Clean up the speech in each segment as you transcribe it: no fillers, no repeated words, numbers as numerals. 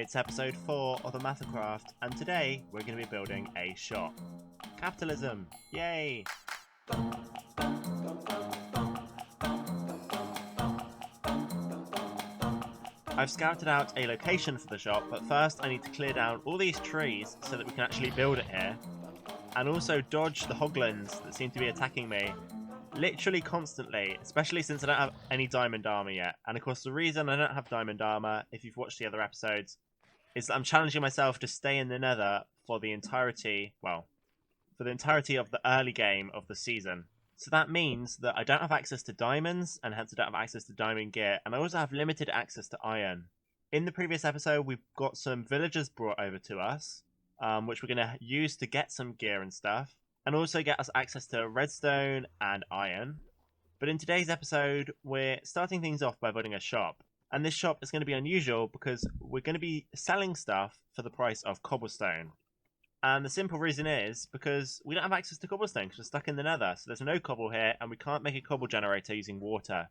It's episode 4 of OmathaCraft, and today we're going to be building a shop. Capitalism! Yay! I've scouted out a location for the shop, but first I need to clear down all these trees so that we can actually build it here. And also dodge the hoglins that seem to be attacking me literally constantly, especially since I don't have any diamond armor yet. And of course the reason I don't have diamond armor, if you've watched the other episodes, is that I'm challenging myself to stay in the Nether for the entirety, for the entirety of the early game of the season. So that means that I don't have access to diamonds, and hence I don't have access to diamond gear, and I also have limited access to iron. In the previous episode, we've got some villagers brought over to us, which we're going to use to get some gear and stuff, and also get us access to redstone and iron. But in today's episode, we're starting things off by building a shop. And this shop is going to be unusual because we're going to be selling stuff for the price of cobblestone. And the simple reason is because we don't have access to cobblestone because we're stuck in the Nether. So there's no cobble here, and we can't make a cobble generator using water.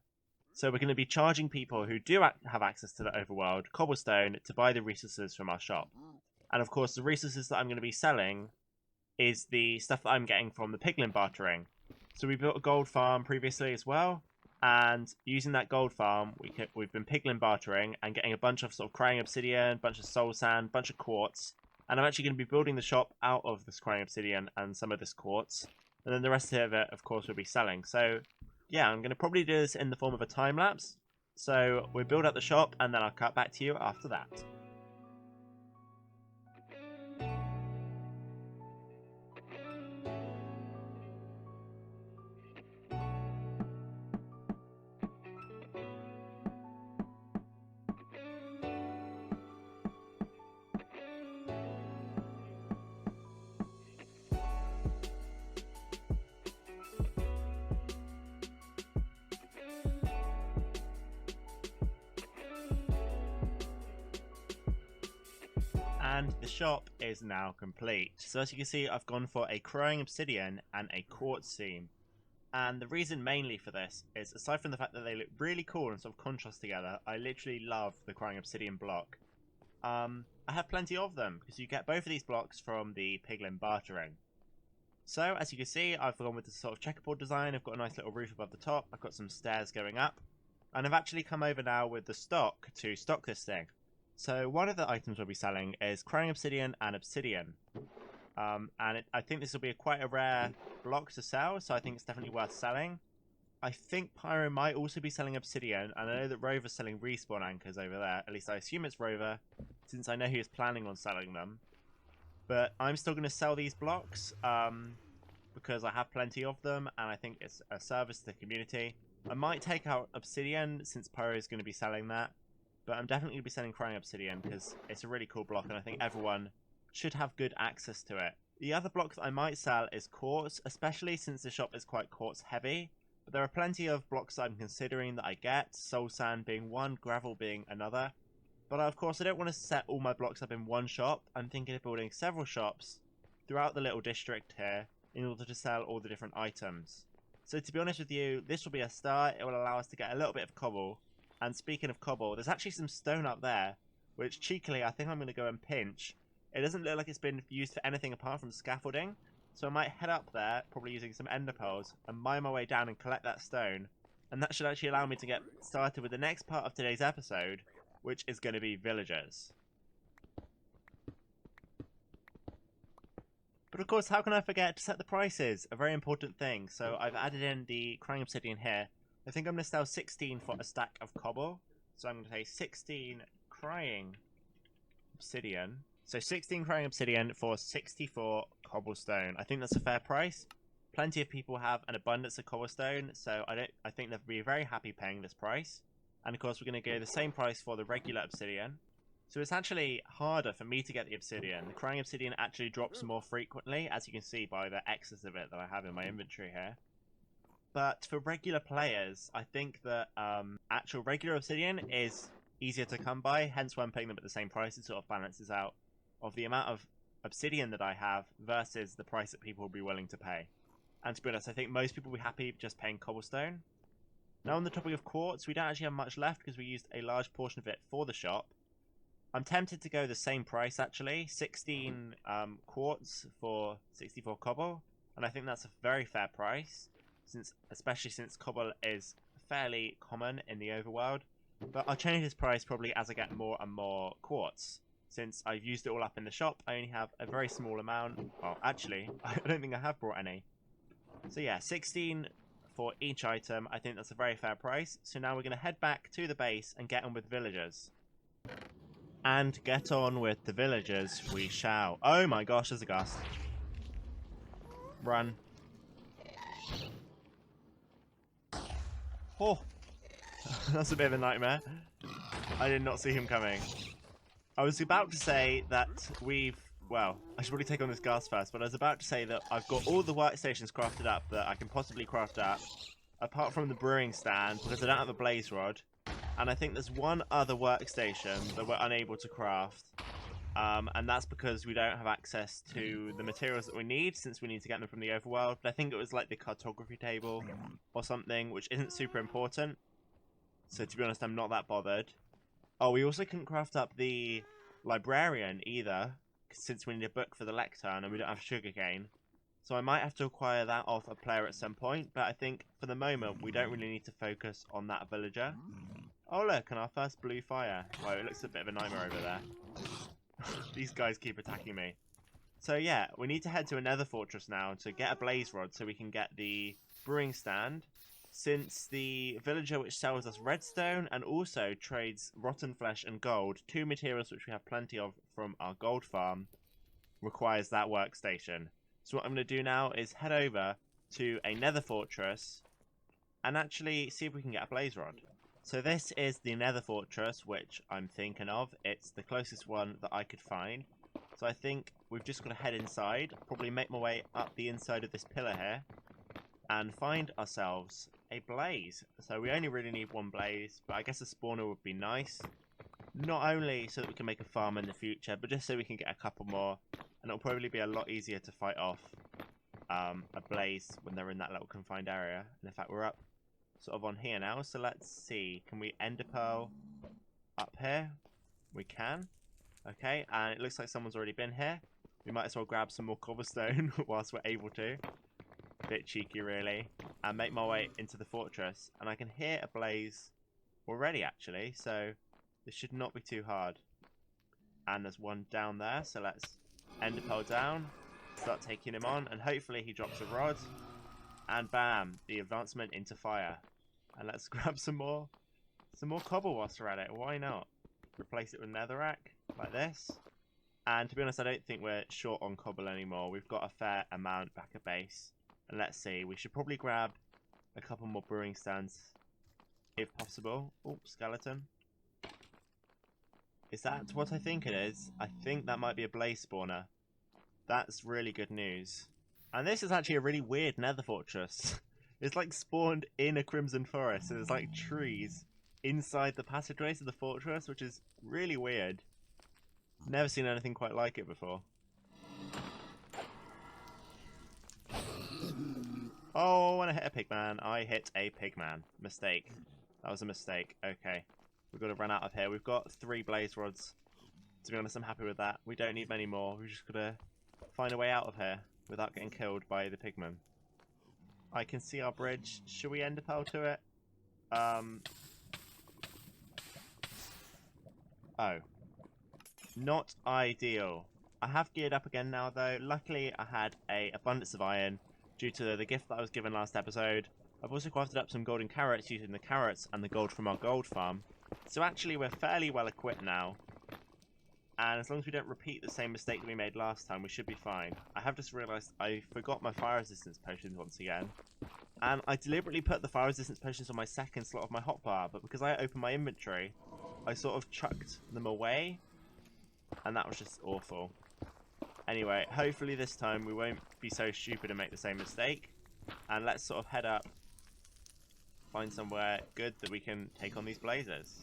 So we're going to be charging people who do have access to the overworld cobblestone to buy the resources from our shop. And of course, the resources that I'm going to be selling is the stuff that I'm getting from the piglin bartering. So we built a gold farm previously as well, and using that gold farm, we've been piglin bartering and getting a bunch of sort of crying obsidian, bunch of soul sand, bunch of quartz. And I'm actually going to be building the shop out of this crying obsidian and some of this quartz. And then the rest of it, of course, we'll be selling. So, yeah, I'm going to probably do this in the form of a time lapse. So we'll build out the shop, and then I'll cut back to you after that. And the shop is now complete. So as you can see, I've gone for a crying obsidian and a quartz seam. And the reason mainly for this is, aside from the fact that they look really cool and sort of contrast together, I literally love the crying obsidian block. I have plenty of them, because you get both of these blocks from the piglin bartering. So as you can see, I've gone with this sort of checkerboard design. I've got a nice little roof above the top. I've got some stairs going up. And I've actually come over now with the stock to stock this thing. So one of the items we'll be selling is crying obsidian and obsidian. I think this will be quite a rare block to sell, so I think it's definitely worth selling. I think Pyro might also be selling obsidian, and I know that Rover's selling respawn anchors over there. At least I assume it's Rover, since I know he was planning on selling them. But I'm still going to sell these blocks, because I have plenty of them, and I think it's a service to the community. I might take out obsidian, since Pyro is going to be selling that. But I'm definitely going to be selling crying obsidian because it's a really cool block, and I think everyone should have good access to it. The other block that I might sell is quartz, especially since the shop is quite quartz heavy. But there are plenty of blocks I'm considering that I get, soul sand being one, gravel being another. But of course I don't want to set all my blocks up in one shop. I'm thinking of building several shops throughout the little district here in order to sell all the different items. So to be honest with you, this will be a start. It will allow us to get a little bit of cobble. And speaking of cobble, there's actually some stone up there, which cheekily I think I'm going to go and pinch. It doesn't look like it's been used for anything apart from scaffolding, so I might head up there, probably using some ender pearls, and mine my way down and collect that stone. And that should actually allow me to get started with the next part of today's episode, which is going to be villagers. But of course, how can I forget to set the prices? A very important thing. So I've added in the crying obsidian here. I think I'm going to sell 16 for a stack of cobble. So I'm going to say 16 crying obsidian. So 16 crying obsidian for 64 cobblestone. I think that's a fair price. Plenty of people have an abundance of cobblestone, so I think they'll be very happy paying this price. And of course we're going to go the same price for the regular obsidian. So it's actually harder for me to get the obsidian. The crying obsidian actually drops more frequently, as you can see by the excess of it that I have in my inventory here. But for regular players, I think that actual regular obsidian is easier to come by, hence why I'm paying them at the same price. It sort of balances out of the amount of obsidian that I have versus the price that people will be willing to pay. And to be honest, I think most people will be happy just paying cobblestone. Now on the topic of quartz, we don't actually have much left because we used a large portion of it for the shop. I'm tempted to go the same price actually, 16 quartz for 64 cobble, and I think that's a very fair price, especially since cobble is fairly common in the overworld. But I'll change this price probably as I get more and more quartz. Since I've used it all up in the shop, I only have a very small amount. Well, actually, I don't think I have brought any. So yeah, 16 for each item. I think that's a very fair price. So now we're going to head back to the base and get on with villagers. And get on with the villagers we shall. Oh my gosh, there's a gust. Run. Oh, that's a bit of a nightmare. I did not see him coming. I was about to say that well, I should probably take on this gas first, but I was about to say that I've got all the workstations crafted up that I can possibly craft up, apart from the brewing stand, because I don't have a blaze rod. And I think there's one other workstation that we're unable to craft, and that's because we don't have access to the materials that we need, since we need to get them from the overworld. But I think it was like the cartography table or something, which isn't super important. So to be honest, I'm not that bothered. Oh, we also couldn't craft up the librarian either, since we need a book for the lectern and we don't have sugarcane. So I might have to acquire that off a player at some point, but I think for the moment we don't really need to focus on that villager. Oh look, and our first blue fire. Wow, it looks a bit of a nightmare over there. These guys keep attacking me. So yeah, we need to head to a Nether Fortress now to get a blaze rod so we can get the brewing stand, since the villager which sells us redstone and also trades rotten flesh and gold, two materials which we have plenty of from our gold farm, requires that workstation. So what I'm going to do now is head over to a Nether Fortress and actually see if we can get a blaze rod. So this is the Nether Fortress which I'm thinking of. It's the closest one that I could find. So I think we've just got to head inside, probably make my way up the inside of this pillar here, and find ourselves a blaze. So we only really need one blaze, but I guess a spawner would be nice. Not only so that we can make a farm in the future, but just so we can get a couple more, and it'll probably be a lot easier to fight off a blaze when they're in that little confined area. And in fact, we're up sort of on here now, so let's see. Can we ender pearl up here? We can. Okay, and it looks like someone's already been here. We might as well grab some more cobblestone whilst we're able to. Bit cheeky really, and make my way into the fortress. And I can hear a blaze already actually, so this should not be too hard. And there's one down there, so let's ender pearl down, start taking him on, and hopefully he drops a rod, and bam, the advancement into fire. And let's grab some more cobble whilst we're at it. Why not? Replace it with netherrack like this. And to be honest, I don't think we're short on cobble anymore. We've got a fair amount back at base. And let's see, we should probably grab a couple more brewing stands if possible. Oh, skeleton. Is that what I think it is? I think that might be a blaze spawner. That's really good news. And this is actually a really weird Nether Fortress. It's like spawned in a crimson forest, so there's like trees inside the passageways of the fortress, which is really weird. Never seen anything quite like it before. Oh, when I hit a pigman, I hit a pigman. Mistake. That was a mistake. Okay. We've got to run out of here. We've got 3 blaze rods. To be honest, I'm happy with that. We don't need many more. We've just got to find a way out of here without getting killed by the pigmen. I can see our bridge. Should we ender pearl to it? Oh. Not ideal. I have geared up again now though. Luckily I had an abundance of iron due to the gift that I was given last episode. I've also crafted up some golden carrots using the carrots and the gold from our gold farm. So actually we're fairly well equipped now. And as long as we don't repeat the same mistake that we made last time, we should be fine. I have just realised I forgot my fire resistance potions once again. And I deliberately put the fire resistance potions on my second slot of my hotbar, but because I opened my inventory, I sort of chucked them away. And that was just awful. Anyway, hopefully this time we won't be so stupid and make the same mistake. And let's sort of head up, find somewhere good that we can take on these blazes.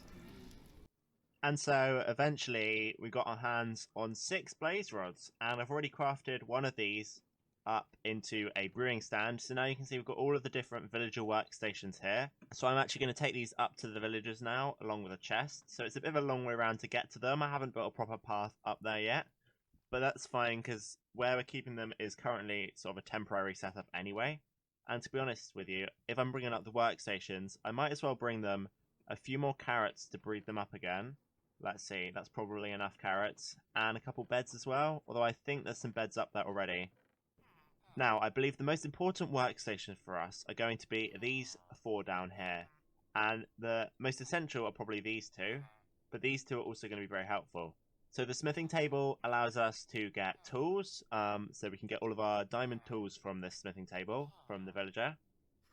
And so eventually we got our hands on 6 blaze rods, and I've already crafted one of these up into a brewing stand. So now you can see we've got all of the different villager workstations here. So I'm actually going to take these up to the villagers now, along with a chest. So it's a bit of a long way around to get to them. I haven't built a proper path up there yet. But that's fine, because where we're keeping them is currently sort of a temporary setup anyway. And to be honest with you, if I'm bringing up the workstations, I might as well bring them a few more carrots to breed them up again. Let's see, that's probably enough carrots. And a couple beds as well, although I think there's some beds up there already. Now, I believe the most important workstations for us are going to be these 4 down here. And the most essential are probably these 2, but these 2 are also going to be very helpful. So the smithing table allows us to get tools, so we can get all of our diamond tools from this smithing table, from the villager.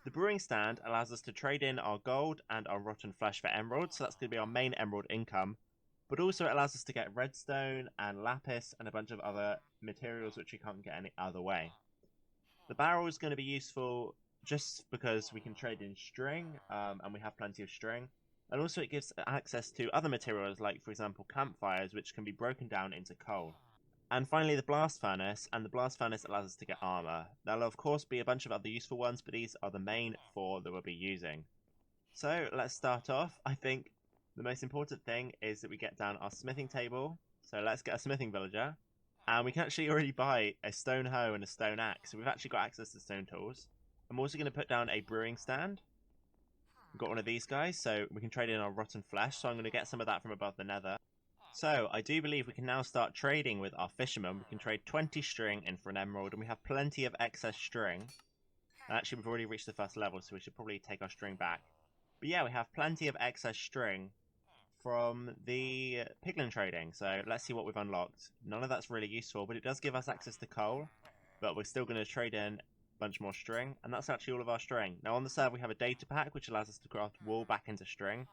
The brewing stand allows us to trade in our gold and our rotten flesh for emeralds, so that's going to be our main emerald income. But also it allows us to get redstone and lapis and a bunch of other materials which we can't get any other way. The barrel is going to be useful just because we can trade in string, and we have plenty of string. And also it gives access to other materials like, for example, campfires, which can be broken down into coal. And finally the blast furnace, and the blast furnace allows us to get armor. There'll of course be a bunch of other useful ones, but these are the main 4 that we'll be using. So let's start off. I think the most important thing is that we get down our smithing table. So let's get a smithing villager. And we can actually already buy a stone hoe and a stone axe. So we've actually got access to stone tools. I'm also going to put down a brewing stand. We've got one of these guys, so we can trade in our rotten flesh. So I'm going to get some of that from above the nether. So I do believe we can now start trading with our fishermen. We can trade 20 string in for an emerald, and we have plenty of excess string. And actually, we've already reached the first level, so we should probably take our string back. But yeah, we have plenty of excess string from the piglin trading. So let's see what we've unlocked. None of that's really useful, but it does give us access to coal. But we're still going to trade in bunch more string, and that's actually all of our string. Now on the server we have a data pack which allows us to craft wool back into string,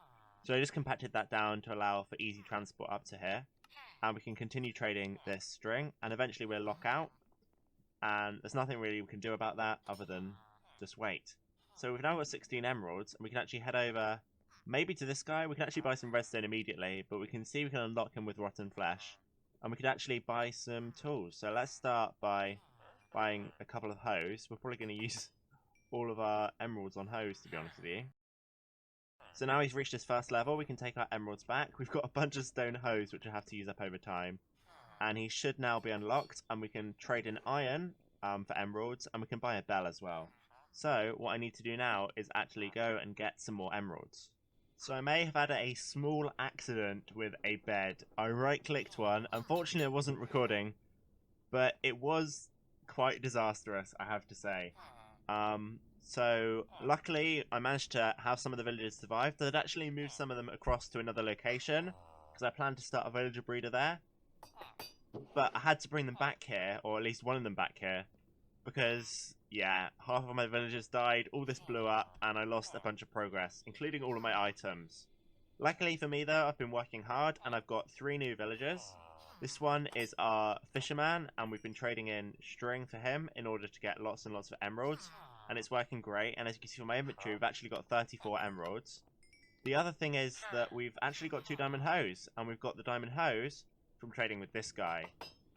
so I just compacted that down to allow for easy transport up to here, and we can continue trading this string, and eventually we'll lock out, and there's nothing really we can do about that other than just wait. So we've now got 16 emeralds, and we can actually head over maybe to this guy. We can actually buy some redstone immediately, but we can see we can unlock him with rotten flesh, and we could actually buy some tools. So let's start by buying a couple of hoes. We're probably going to use all of our emeralds on hoes, to be honest with you. So now he's reached his first level, we can take our emeralds back. We've got a bunch of stone hoes which I have to use up over time. And he should now be unlocked, and we can trade in iron for emeralds, and we can buy a bell as well. So what I need to do now is actually go and get some more emeralds. So I may have had a small accident with a bed. I right-clicked one. Unfortunately, I wasn't recording, but it was quite disastrous, I have to say. So luckily I managed to have some of the villagers survive. I'd actually moved some of them across to another location because I planned to start a villager breeder there, but I had to bring them back here, or at least one of them back here, because yeah, half of my villagers died, all this blew up, and I lost a bunch of progress, including all of my items. Luckily for me though, I've been working hard and I've got 3 new villagers. This one is our fisherman, and we've been trading in string for him in order to get lots and lots of emeralds, and it's working great. And as you can see from my inventory, we've actually got 34 emeralds. The other thing is that we've actually got 2 diamond hoes, and we've got the diamond hoes from trading with this guy.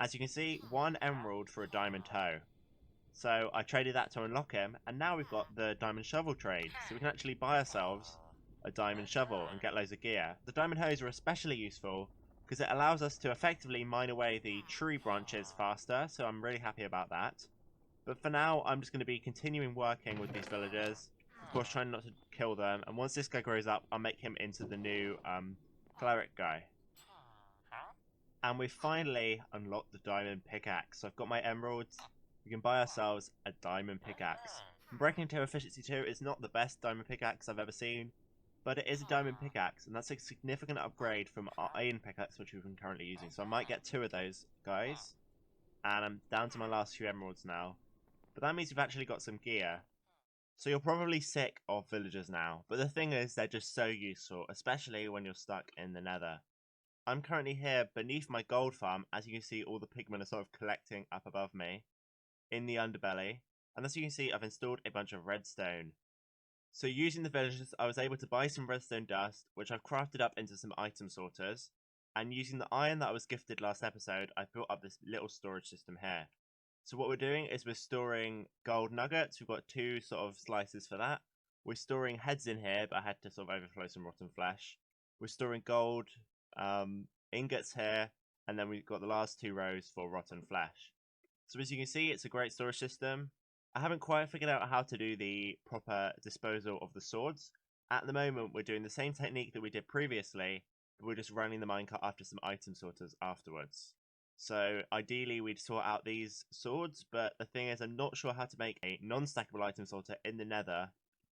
As you can see, 1 emerald for a diamond hoe. So I traded that to unlock him, and now we've got the diamond shovel trade, so we can actually buy ourselves a diamond shovel and get loads of gear. The diamond hoes are especially useful because it allows us to effectively mine away the tree branches faster, so I'm really happy about that. But for now, I'm just going to be continuing working with these villagers, of course trying not to kill them, and once this guy grows up, I'll make him into the new cleric guy. And we've finally unlocked the diamond pickaxe, so I've got my emeralds. We can buy ourselves a diamond pickaxe. Breaking into efficiency 2 is not the best diamond pickaxe I've ever seen, but it is a diamond pickaxe, and that's a significant upgrade from our iron pickaxe, which we've been currently using. So I might get 2 of those guys, and I'm down to my last few emeralds now. But that means we've actually got some gear. So you're probably sick of villagers now, but the thing is, they're just so useful, especially when you're stuck in the nether. I'm currently here beneath my gold farm. As you can see, all the pigmen are sort of collecting up above me in the underbelly, and as you can see, I've installed a bunch of redstone. So using the villagers, I was able to buy some redstone dust, which I've crafted up into some item sorters, and using the iron that I was gifted last episode, I built up this little storage system here. So what we're doing is we're storing gold nuggets. We've got 2 sort of slices for that. We're storing heads in here, but I had to sort of overflow some rotten flesh. We're storing gold ingots here, and then we've got the last 2 rows for rotten flesh. So as you can see, it's a great storage system. I haven't quite figured out how to do the proper disposal of the swords. At the moment, we're doing the same technique that we did previously, but we're just running the minecart after some item sorters afterwards. So ideally, we'd sort out these swords, but the thing is, I'm not sure how to make a non-stackable item sorter in the nether,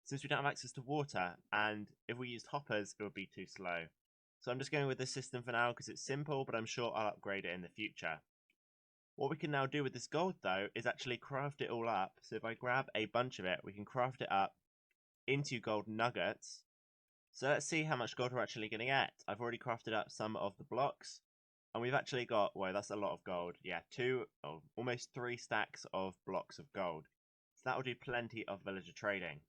since we don't have access to water, and if we used hoppers, it would be too slow. So I'm just going with this system for now because it's simple, but I'm sure I'll upgrade it in the future. What we can now do with this gold, though, is actually craft it all up. So if I grab a bunch of it, we can craft it up into gold nuggets. So let's see how much gold we're actually going to get. I've already crafted up some of the blocks. And we've actually got, well, that's a lot of gold. Yeah, almost 3 stacks of blocks of gold. So that will do plenty of villager trading.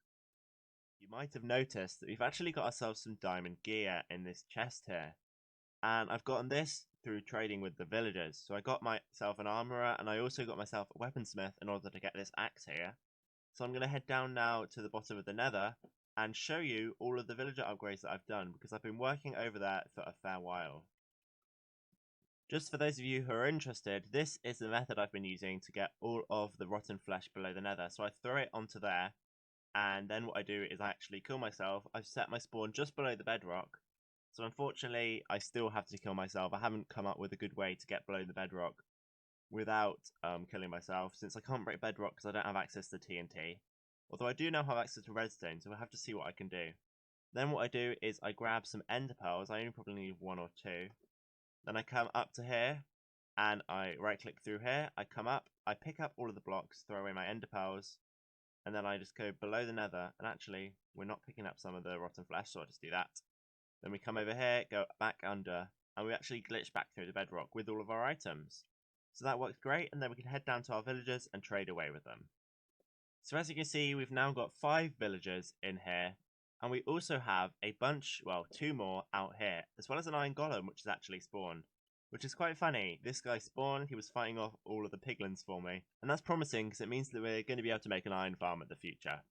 You might have noticed that we've actually got ourselves some diamond gear in this chest here. And I've gotten this through trading with the villagers. So I got myself an armorer, and I also got myself a weaponsmith in order to get this axe here. So I'm going to head down now to the bottom of the nether and show you all of the villager upgrades that I've done, because I've been working over that for a fair while. Just for those of you who are interested, this is the method I've been using to get all of the rotten flesh below the nether. So I throw it onto there, and then what I do is I actually kill myself. I've set my spawn just below the bedrock. So unfortunately, I still have to kill myself. I haven't come up with a good way to get below the bedrock without killing myself, since I can't break bedrock because I don't have access to TNT. Although I do now have access to redstone, so we'll have to see what I can do. Then what I do is I grab some ender pearls. I only probably need 1 or 2. Then I come up to here, and I right click through here. I come up, I pick up all of the blocks, throw away my ender pearls, and then I just go below the nether. And actually, we're not picking up some of the rotten flesh, so I'll just do that. Then we come over here, go back under, and we actually glitch back through the bedrock with all of our items. So that works great, and then we can head down to our villagers and trade away with them. So as you can see, we've now got 5 villagers in here, and we also have a bunch, well, 2 more out here, as well as an iron golem, which is actually spawned. Which is quite funny. This guy spawned, he was fighting off all of the piglins for me, and that's promising because it means that we're going to be able to make an iron farm in the future.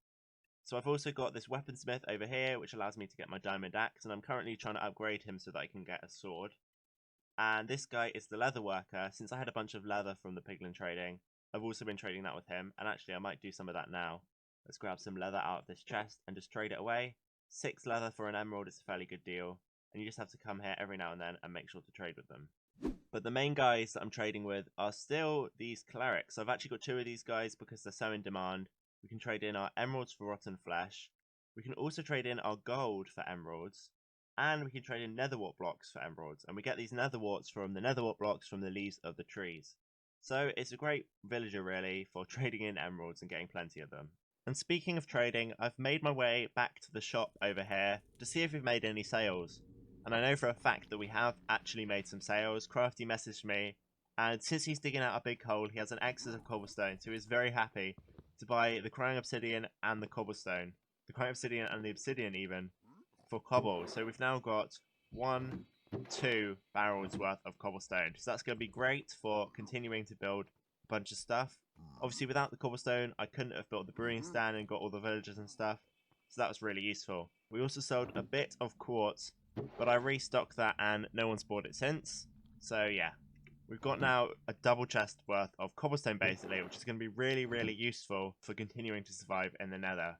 So I've also got this weaponsmith over here, which allows me to get my diamond axe, and I'm currently trying to upgrade him so that I can get a sword. And this guy is the Leatherworker. Since I had a bunch of leather from the piglin trading, I've also been trading that with him, and actually I might do some of that now. Let's grab some leather out of this chest and just trade it away. 6 leather for an emerald is a fairly good deal, and you just have to come here every now and then and make sure to trade with them. But the main guys that I'm trading with are still these clerics. So I've actually got 2 of these guys because they're so in demand. We can trade in our emeralds for rotten flesh. We can also trade in our gold for emeralds. And we can trade in netherwort blocks for emeralds. And we get these netherworts from the netherwort blocks from the leaves of the trees. So it's a great villager really for trading in emeralds and getting plenty of them. And speaking of trading, I've made my way back to the shop over here to see if we've made any sales. And I know for a fact that we have actually made some sales. Crafty messaged me, and since he's digging out a big hole, he has an excess of cobblestone, so he's very happy to buy the crying obsidian and the cobblestone. The crying obsidian and the obsidian even, for cobble. So we've now got 1, 2 barrels worth of cobblestone. So that's going to be great for continuing to build a bunch of stuff. Obviously without the cobblestone, I couldn't have built the brewing stand and got all the villagers and stuff. So that was really useful. We also sold a bit of quartz, but I restocked that and no one's bought it since. So yeah, we've got now a double chest worth of cobblestone basically, which is going to be really, really useful for continuing to survive in the nether.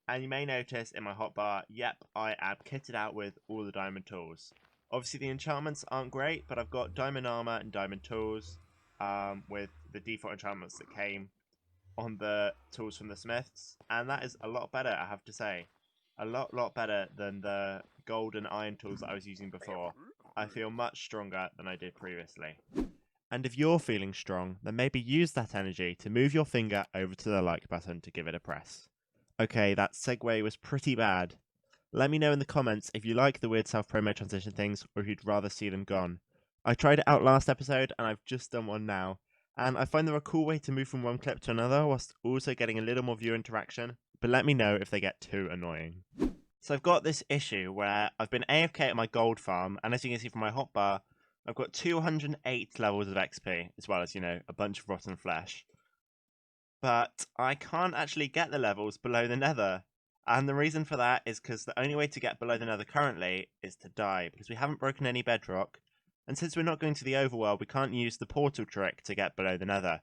And you may notice in my hotbar, yep, I am kitted out with all the diamond tools. Obviously the enchantments aren't great, but I've got diamond armor and diamond tools with the default enchantments that came on the tools from the smiths. And that is a lot better, I have to say. A lot better than the gold and iron tools that I was using before. I feel much stronger than I did previously. And if you're feeling strong, then maybe use that energy to move your finger over to the like button to give it a press. Okay, that segue was pretty bad. Let me know in the comments if you like the weird self-promo transition things or if you'd rather see them gone. I tried it out last episode and I've just done one now. And I find they're a cool way to move from one clip to another whilst also getting a little more viewer interaction. But let me know if they get too annoying. So I've got this issue where I've been AFK at my gold farm, and as you can see from my hotbar, I've got 208 levels of XP, as well as, you know, a bunch of rotten flesh. but I can't actually get the levels below the Nether. And the reason for that is because the only way to get below the Nether currently is to die, because we haven't broken any bedrock. And since we're not going to the overworld, we can't use the portal trick to get below the Nether.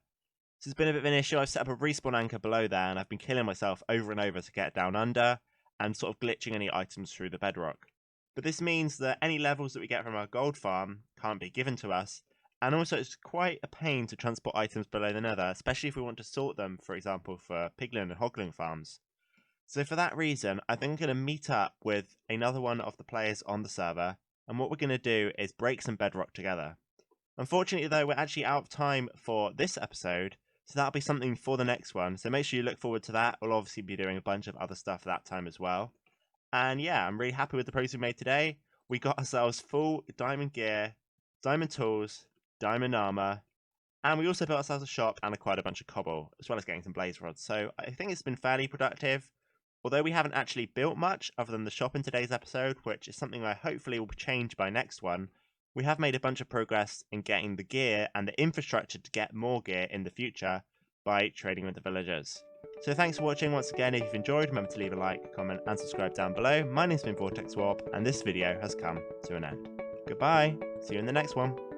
This has been a bit of an issue. I've set up a respawn anchor below there, and I've been killing myself over and over to get down under, and sort of glitching any items through the bedrock. But this means that any levels that we get from our gold farm can't be given to us, and also it's quite a pain to transport items below the Nether, especially if we want to sort them, for example, for piglin and hoglin farms. So for that reason, I think I'm going to meet up with another one of the players on the server, and what we're going to do is break some bedrock together. Unfortunately, though, we're actually out of time for this episode, so that'll be something for the next one. So make sure you look forward to that. We'll obviously be doing a bunch of other stuff that time as well. And yeah, I'm really happy with the progress we made today. We got ourselves full diamond gear, diamond tools, diamond armor, and we also built ourselves a shop and acquired a bunch of cobble, as well as getting some blaze rods. So I think it's been fairly productive. Although we haven't actually built much other than the shop in today's episode, which is something I hopefully will change by next one, we have made a bunch of progress in getting the gear and the infrastructure to get more gear in the future by trading with the villagers. So thanks for watching once again. If you've enjoyed, remember to leave a like, comment and subscribe down below. My name's been Vortex Warp, and this video has come to an end. Goodbye, see you in the next one.